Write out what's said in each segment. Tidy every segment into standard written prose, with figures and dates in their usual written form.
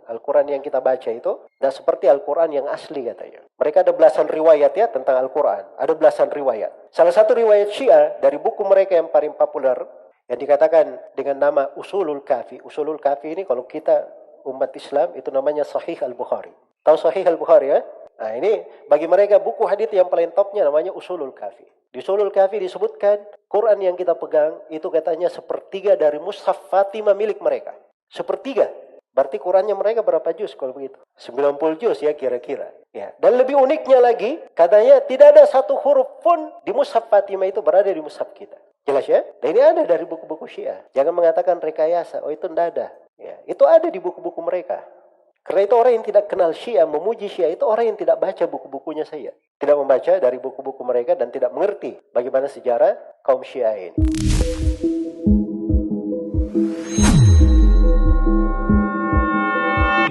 Al-Quran yang kita baca itu tidak seperti Al-Quran yang asli katanya. Mereka ada belasan riwayat ya tentang Al-Quran. Ada belasan riwayat. Salah satu riwayat Syiah dari buku mereka yang paling populer yang dikatakan dengan nama Usulul Kafi. Usulul Kafi ini kalau kita umat Islam itu namanya Sahih Al-Bukhari. Tahu Sahih Al-Bukhari ya? Nah ini bagi mereka buku hadits yang paling topnya namanya Usulul Kafi. Di Usulul Kafi disebutkan Quran yang kita pegang itu katanya sepertiga dari mushaf Fatimah milik mereka. Sepertiga. Berarti Qurannya mereka berapa juz kalau begitu? 90 juz ya kira-kira. Ya. Dan lebih uniknya lagi, katanya tidak ada satu huruf pun di mushaf Fatimah itu berada di mushaf kita. Jelas ya? Dan ini ada dari buku-buku Syiah. Jangan mengatakan rekayasa. Oh itu tidak ada. Ya. Itu ada di buku-buku mereka. Karena itu orang yang tidak kenal Syiah, memuji Syiah, itu orang yang tidak baca buku-bukunya saya. Tidak membaca dari buku-buku mereka dan tidak mengerti bagaimana sejarah kaum Syiah ini.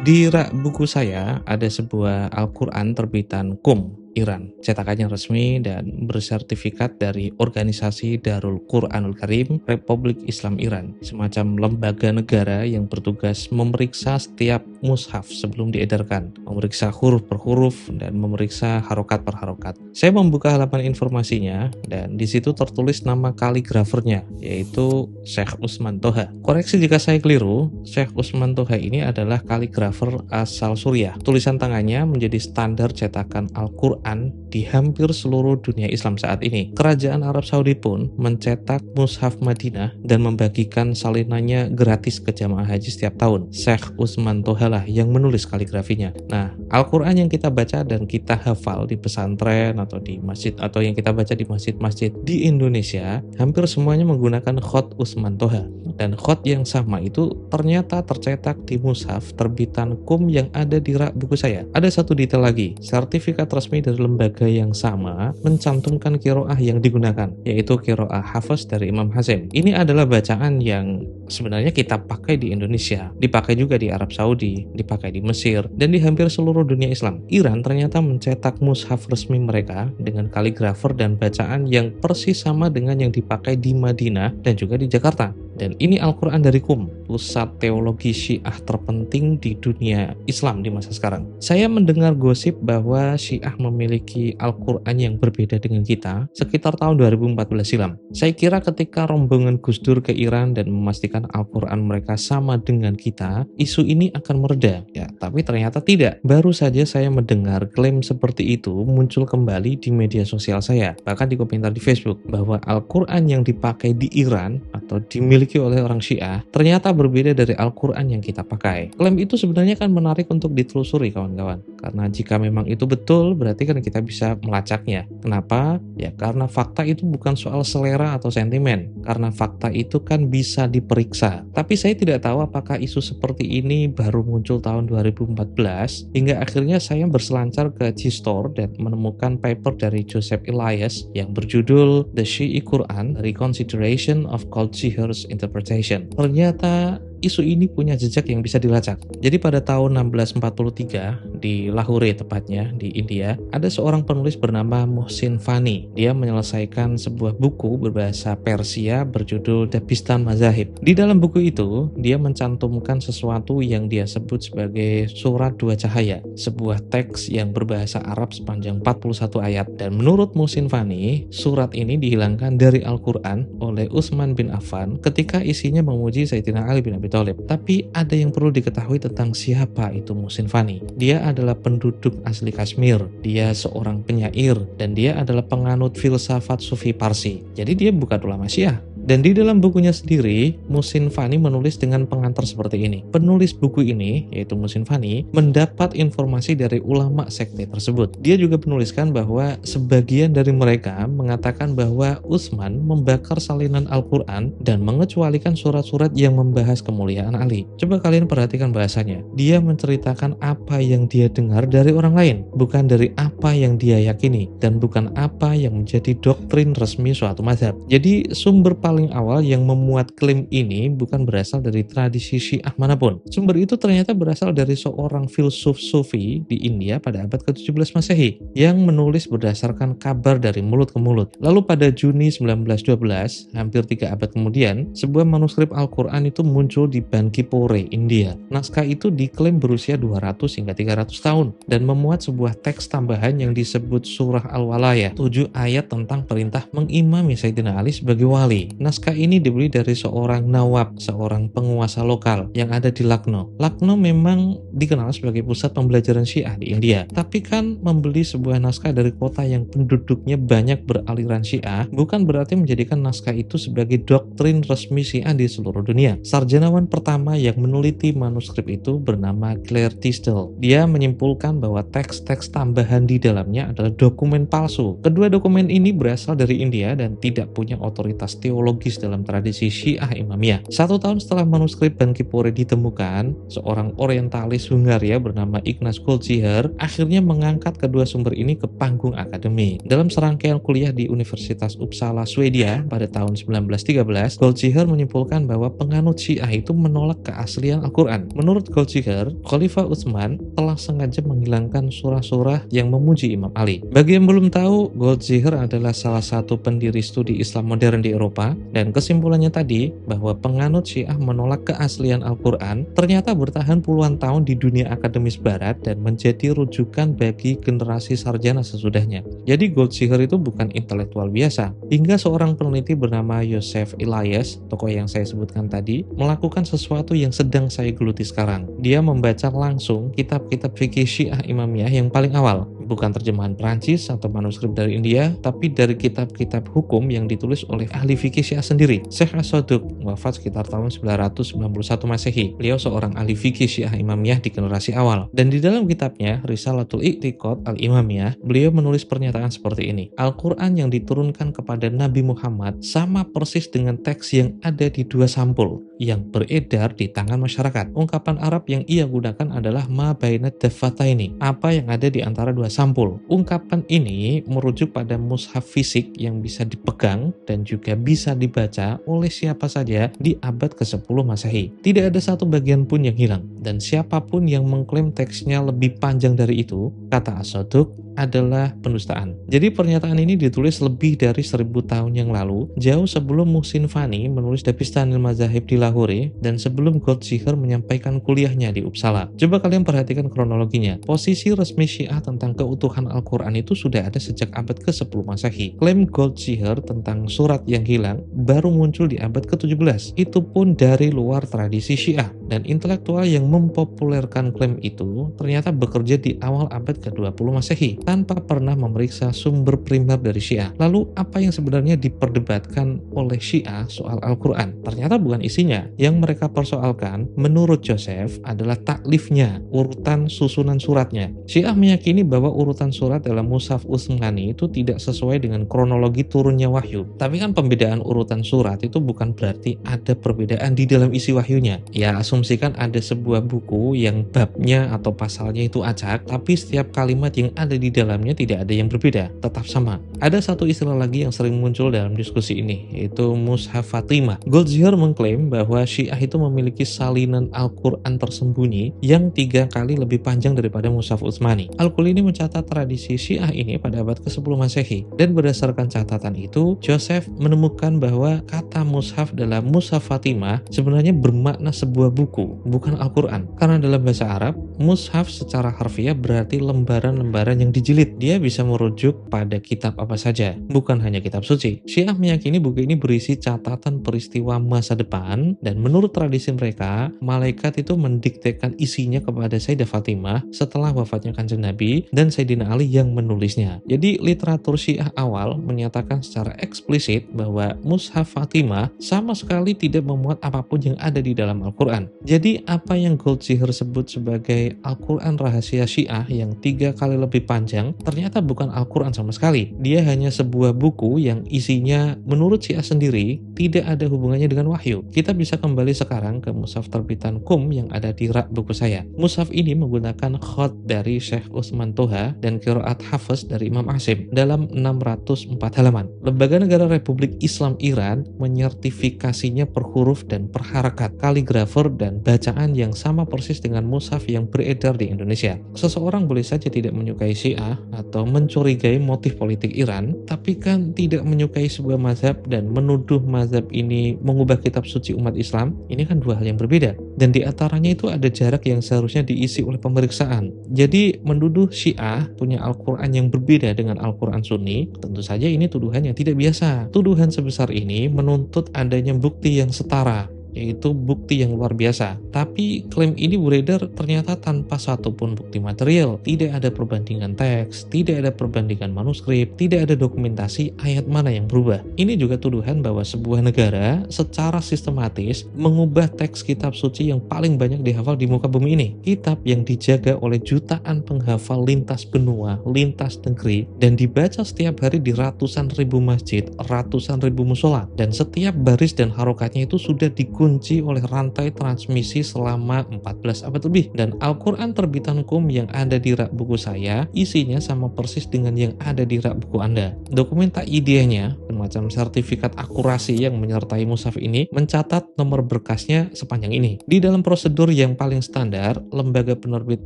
Di rak buku saya ada sebuah Al-Quran terbitan Qum, Iran, cetakannya resmi dan bersertifikat dari organisasi Darul Quranul Karim Republik Islam Iran, semacam lembaga negara yang bertugas memeriksa setiap mushaf sebelum diedarkan, memeriksa huruf per huruf dan memeriksa harokat per harokat. Saya membuka halaman informasinya dan di situ tertulis nama kaligrafernya, yaitu Syekh Usman Toha. Koreksi jika saya keliru, Syekh Usman Toha ini adalah kaligrafer asal Suriah. Tulisan tangannya menjadi standar cetakan Al-Quran di hampir seluruh dunia Islam saat ini. Kerajaan Arab Saudi pun mencetak mushaf Madinah dan membagikan salinannya gratis ke jamaah haji setiap tahun. Syekh Usman Toha lah yang menulis kaligrafinya. Nah, Al-Quran yang kita baca dan kita hafal di pesantren atau di masjid atau yang kita baca di masjid-masjid di Indonesia, hampir semuanya menggunakan khot Usman Toha. Dan khot yang sama itu ternyata tercetak di mushaf terbitan Qum yang ada di rak buku saya. Ada satu detail lagi, sertifikat resmi dari lembaga yang sama mencantumkan qiraah yang digunakan, yaitu qiraah Hafs dari Imam Hazim. Ini adalah bacaan yang sebenarnya kita pakai di Indonesia, dipakai juga di Arab Saudi, dipakai di Mesir, dan di hampir seluruh dunia Islam. Iran ternyata mencetak mushaf resmi mereka dengan kaligrafer dan bacaan yang persis sama dengan yang dipakai di Madinah dan juga di Jakarta. Dan ini Al-Quran dari Qum, pusat teologi Syiah terpenting di dunia Islam di masa sekarang. Saya mendengar gosip bahwa Syiah memiliki Al-Quran yang berbeda dengan kita sekitar tahun 2014 silam. Saya kira ketika rombongan Gus Dur ke Iran dan memastikan Al-Quran mereka sama dengan kita, isu ini akan mereda. Ya, tapi ternyata tidak. Baru saja saya mendengar klaim seperti itu muncul kembali di media sosial saya, bahkan di komentar di Facebook, bahwa Al-Quran yang dipakai di Iran atau dimiliki oleh orang Syiah ternyata berbeda dari Al-Quran yang kita pakai. Klaim itu sebenarnya kan menarik untuk ditelusuri kawan-kawan, karena jika memang itu betul berarti kan kita bisa melacaknya. Kenapa? Ya karena fakta itu bukan soal selera atau sentimen, karena fakta itu kan bisa diperiksa. Tapi saya tidak tahu apakah isu seperti ini baru muncul tahun 2014 hingga akhirnya saya berselancar ke G-Store dan menemukan paper dari Joseph Elias yang berjudul The Shi'i Quran: Reconsideration of Qadhihir's Interpretation. Ternyata isu ini punya jejak yang bisa dilacak. Jadi pada tahun 1643 di Lahore tepatnya di India, ada seorang penulis bernama Muhsin Fani. Dia menyelesaikan sebuah buku berbahasa Persia berjudul Dabistan Mazahib. Di dalam buku itu, dia mencantumkan sesuatu yang dia sebut sebagai surat dua cahaya, sebuah teks yang berbahasa Arab sepanjang 41 ayat. Dan menurut Muhsin Fani, surat ini dihilangkan dari Al-Quran oleh Utsman bin Affan ketika isinya memuji Sayyidina Ali bin Abi Thalib. Tapi ada yang perlu diketahui tentang siapa itu Muhsin Fani. Dia adalah penduduk asli Kashmir, dia seorang penyair, dan dia adalah penganut filsafat Sufi Parsi. Jadi dia bukan ulama Syiah. Dan di dalam bukunya sendiri, Muhsin Fani menulis dengan pengantar seperti ini. Penulis buku ini, yaitu Muhsin Fani, mendapat informasi dari ulama sekte tersebut. Dia juga menuliskan bahwa sebagian dari mereka mengatakan bahwa Utsman membakar salinan Al-Quran dan mengecualikan surat-surat yang membahas kemuliaan Ali. Coba kalian perhatikan bahasanya. Dia menceritakan apa yang dia dengar dari orang lain, bukan dari apa yang dia yakini, dan bukan apa yang menjadi doktrin resmi suatu mazhab. Jadi sumber paling awal yang memuat klaim ini bukan berasal dari tradisi Syiah manapun. Sumber itu ternyata berasal dari seorang filsuf Sufi di India pada abad ke-17 Masehi yang menulis berdasarkan kabar dari mulut ke mulut. Lalu pada Juni 1912, hampir 3 abad kemudian, sebuah manuskrip Al-Quran itu muncul di Bankipore, India. Naskah itu diklaim berusia 200 hingga 300 tahun dan memuat sebuah teks tambahan yang disebut Surah Al-Walayah, 7 ayat tentang perintah mengimami Sayyidina Ali sebagai wali. Naskah ini dibeli dari seorang nawab, seorang penguasa lokal yang ada di Lucknow. Lucknow memang dikenal sebagai pusat pembelajaran Syiah di India, tapi kan membeli sebuah naskah dari kota yang penduduknya banyak beraliran Syiah bukan berarti menjadikan naskah itu sebagai doktrin resmi Syiah di seluruh dunia. Sarjanawan pertama yang meneliti manuskrip itu bernama Claire Tisdale. Dia menyimpulkan bahwa teks-teks tambahan di dalamnya adalah dokumen palsu. Kedua dokumen ini berasal dari India dan tidak punya otoritas teologis dalam tradisi Syiah Imamiyah. 1 tahun setelah manuskrip Bankipore ditemukan, seorang orientalis Hungaria bernama Ignaz Goldziher akhirnya mengangkat kedua sumber ini ke panggung akademik. Dalam serangkaian kuliah di Universitas Uppsala, Swedia pada tahun 1913, Goldziher menyimpulkan bahwa penganut Syiah itu menolak keaslian Al-Quran. Menurut Goldziher, Khalifah Utsman telah sengaja menghilangkan surah-surah yang memuji Imam Ali. Bagi yang belum tahu, Goldziher adalah salah satu pendiri studi Islam modern di Eropa, dan kesimpulannya tadi bahwa penganut Syiah menolak keaslian Al-Quran ternyata bertahan puluhan tahun di dunia akademis barat dan menjadi rujukan bagi generasi sarjana sesudahnya. Jadi Goldziher itu bukan intelektual biasa. Hingga seorang peneliti bernama Yosef Elias, tokoh yang saya sebutkan tadi, melakukan sesuatu yang sedang saya geluti sekarang. Dia membaca langsung kitab-kitab fikih Syiah Imamiyah yang paling awal. Bukan terjemahan Prancis atau manuskrip dari India, tapi dari kitab-kitab hukum yang ditulis oleh ahli fikih Syiah sendiri. Syekh As-Saduq wafat sekitar tahun 991 Masehi. Beliau seorang ahli fikih Syiah Imamiyah di generasi awal. Dan di dalam kitabnya, Risalatul I'tiqad Al-Imamiyah, beliau menulis pernyataan seperti ini. Al-Quran yang diturunkan kepada Nabi Muhammad sama persis dengan teks yang ada di 2 sampul yang beredar di tangan masyarakat. Ungkapan Arab yang ia gunakan adalah ma bainad daffataini, apa yang ada di antara 2 sampul. Ungkapan ini merujuk pada mushaf fisik yang bisa dipegang dan juga bisa dibaca oleh siapa saja di abad ke-10 Masehi. Tidak ada satu bagian pun yang hilang, dan siapapun yang mengklaim teksnya lebih panjang dari itu, kata As-Saduq, adalah pendustaan. Jadi pernyataan ini ditulis lebih dari 1000 tahun yang lalu, jauh sebelum Muhsin Fani menulis Dabistanil Mazahib di Lahore dan sebelum Goldziher menyampaikan kuliahnya di Uppsala. Coba kalian perhatikan kronologinya. Posisi resmi Syiah tentang keutuhan Al-Quran itu sudah ada sejak abad ke-10 Masehi. Klaim Goldziher tentang surat yang hilang baru muncul di abad ke-17. Itu pun dari luar tradisi Syiah, dan intelektual yang mempopulerkan klaim itu ternyata bekerja di awal abad ke-20 Masehi tanpa pernah memeriksa sumber primer dari Syiah. Lalu apa yang sebenarnya diperdebatkan oleh Syiah soal Al-Quran? Ternyata bukan isinya. Yang mereka persoalkan menurut Joseph adalah taklifnya, urutan susunan suratnya. Syiah meyakini bahwa urutan surat dalam Mushaf Utsmani itu tidak sesuai dengan kronologi turunnya wahyu. Tapi kan pembedaan urutan surat itu bukan berarti ada perbedaan di dalam isi wahyunya. Ya, asumsikan ada sebuah buku yang babnya atau pasalnya itu acak, tapi setiap kalimat yang ada di dalamnya tidak ada yang berbeda, tetap sama. Ada satu istilah lagi yang sering muncul dalam diskusi ini, yaitu Mushaf Fatimah. Goldziher mengklaim bahwa Syiah itu memiliki salinan Al-Quran tersembunyi yang 3 kali lebih panjang daripada Mushaf Utsmani. Al-Kulini mencatat tradisi Syiah ini pada abad ke-10 Masehi, dan berdasarkan catatan itu, Joseph menemukan bahwa kata Mushaf dalam Mushaf Fatimah sebenarnya bermakna sebuah buku, bukan Al-Quran. Karena dalam bahasa Arab, Mushaf secara harfiah berarti lembaran-lembaran yang dijilid. Dia bisa merujuk pada kitab apa saja, bukan hanya kitab suci. Syiah meyakini buku ini berisi catatan peristiwa masa depan, dan menurut tradisi mereka, malaikat itu mendiktekan isinya kepada Sayyidah Fatimah setelah wafatnya Kanjeng Nabi dan Sayyidina Ali yang menulisnya. Jadi literatur Syiah awal menyatakan secara eksplisit bahwa Mushaf Fatimah sama sekali tidak memuat apapun yang ada di dalam Al-Quran. Jadi apa yang Goldziher sebut sebagai Al-Quran rahasia Syiah yang 3 kali lebih panjang panjang, ternyata bukan Al-Quran sama sekali. Dia hanya sebuah buku yang isinya menurut Syiah sendiri tidak ada hubungannya dengan wahyu. Kita bisa kembali sekarang ke mushaf terbitan Qum yang ada di rak buku saya. Mushaf ini menggunakan khat dari Syekh Utsman Toha dan qiraat Hafiz dari Imam Asim dalam 604 halaman. Lembaga Negara Republik Islam Iran menyertifikasinya per huruf dan per harakat, kaligrafer dan bacaan yang sama persis dengan mushaf yang beredar di Indonesia. Seseorang boleh saja tidak menyukai Syiah atau mencurigai motif politik Iran, tapi kan tidak menyukai sebuah mazhab dan menuduh mazhab ini mengubah kitab suci umat Islam, ini kan dua hal yang berbeda. Dan di antaranya itu ada jarak yang seharusnya diisi oleh pemeriksaan. Jadi menuduh Syiah punya Al-Quran yang berbeda dengan Al-Quran Sunni, tentu saja ini tuduhan yang tidak biasa. Tuduhan sebesar ini menuntut adanya bukti yang setara, yaitu bukti yang luar biasa. Tapi klaim ini beredar ternyata tanpa satupun bukti material. Tidak ada perbandingan teks, tidak ada perbandingan manuskrip, tidak ada dokumentasi ayat mana yang berubah. Ini juga tuduhan bahwa sebuah negara secara sistematis mengubah teks kitab suci yang paling banyak dihafal di muka bumi ini. Kitab yang dijaga oleh jutaan penghafal lintas benua, lintas negeri, dan dibaca setiap hari di ratusan ribu masjid, ratusan ribu musola. Dan setiap baris dan harokatnya itu sudah dikunci oleh rantai transmisi selama 14 abad lebih. Dan Al-Quran terbitan Qum yang ada di rak buku saya isinya sama persis dengan yang ada di rak buku Anda. Dokumen taidiyahnya, semacam sertifikat akurasi yang menyertai mushaf ini, mencatat nomor berkasnya sepanjang ini. Di dalam prosedur yang paling standar, lembaga penerbit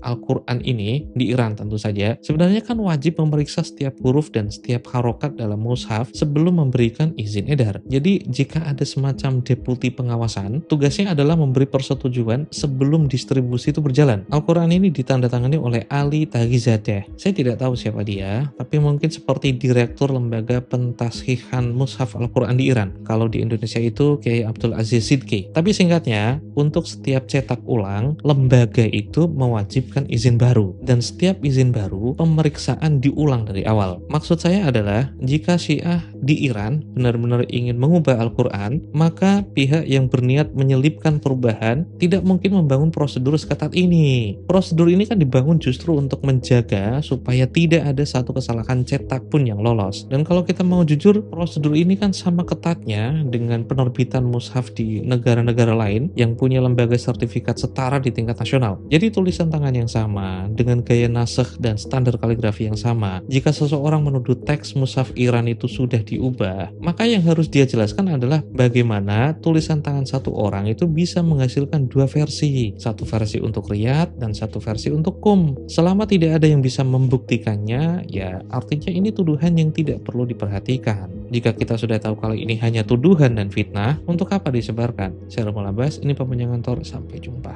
Al-Quran ini di Iran tentu saja sebenarnya kan wajib memeriksa setiap huruf dan setiap harokat dalam mushaf sebelum memberikan izin edar. Jadi jika ada semacam deputi pengawasan, tugasnya adalah memberi persetujuan sebelum distribusi itu berjalan. Al-Quran ini ditandatangani oleh Ali Taghizadeh. Saya tidak tahu siapa dia, tapi mungkin seperti direktur lembaga pentashihan mushaf Al-Quran di Iran. Kalau di Indonesia itu Kiai Abdul Aziz Sidki. Tapi singkatnya, untuk setiap cetak ulang, lembaga itu mewajibkan izin baru. Dan setiap izin baru, pemeriksaan diulang dari awal. Maksud saya adalah, jika Syiah di Iran benar-benar ingin mengubah Al-Quran, maka pihak yang berniat menyelipkan perubahan tidak mungkin membangun prosedur seketat ini. Prosedur ini kan dibangun justru untuk menjaga supaya tidak ada satu kesalahan cetak pun yang lolos. Dan kalau kita mau jujur, prosedur ini kan sama ketatnya dengan penerbitan mushaf di negara-negara lain yang punya lembaga sertifikat setara di tingkat nasional. Jadi tulisan tangan yang sama, dengan gaya nasakh dan standar kaligrafi yang sama. Jika seseorang menuduh teks mushaf Iran itu sudah diubah, maka yang harus dia jelaskan adalah bagaimana tulisan tangan satu orang itu bisa menghasilkan dua versi. Satu versi untuk Riyadh dan satu versi untuk Qum. Selama tidak ada yang bisa membuktikannya, ya artinya ini tuduhan yang tidak perlu diperhatikan. Jika kita sudah tahu kalau ini hanya tuduhan dan fitnah, untuk apa disebarkan? Saya Romul Abbas, ini Pembenyangan Tor, sampai jumpa.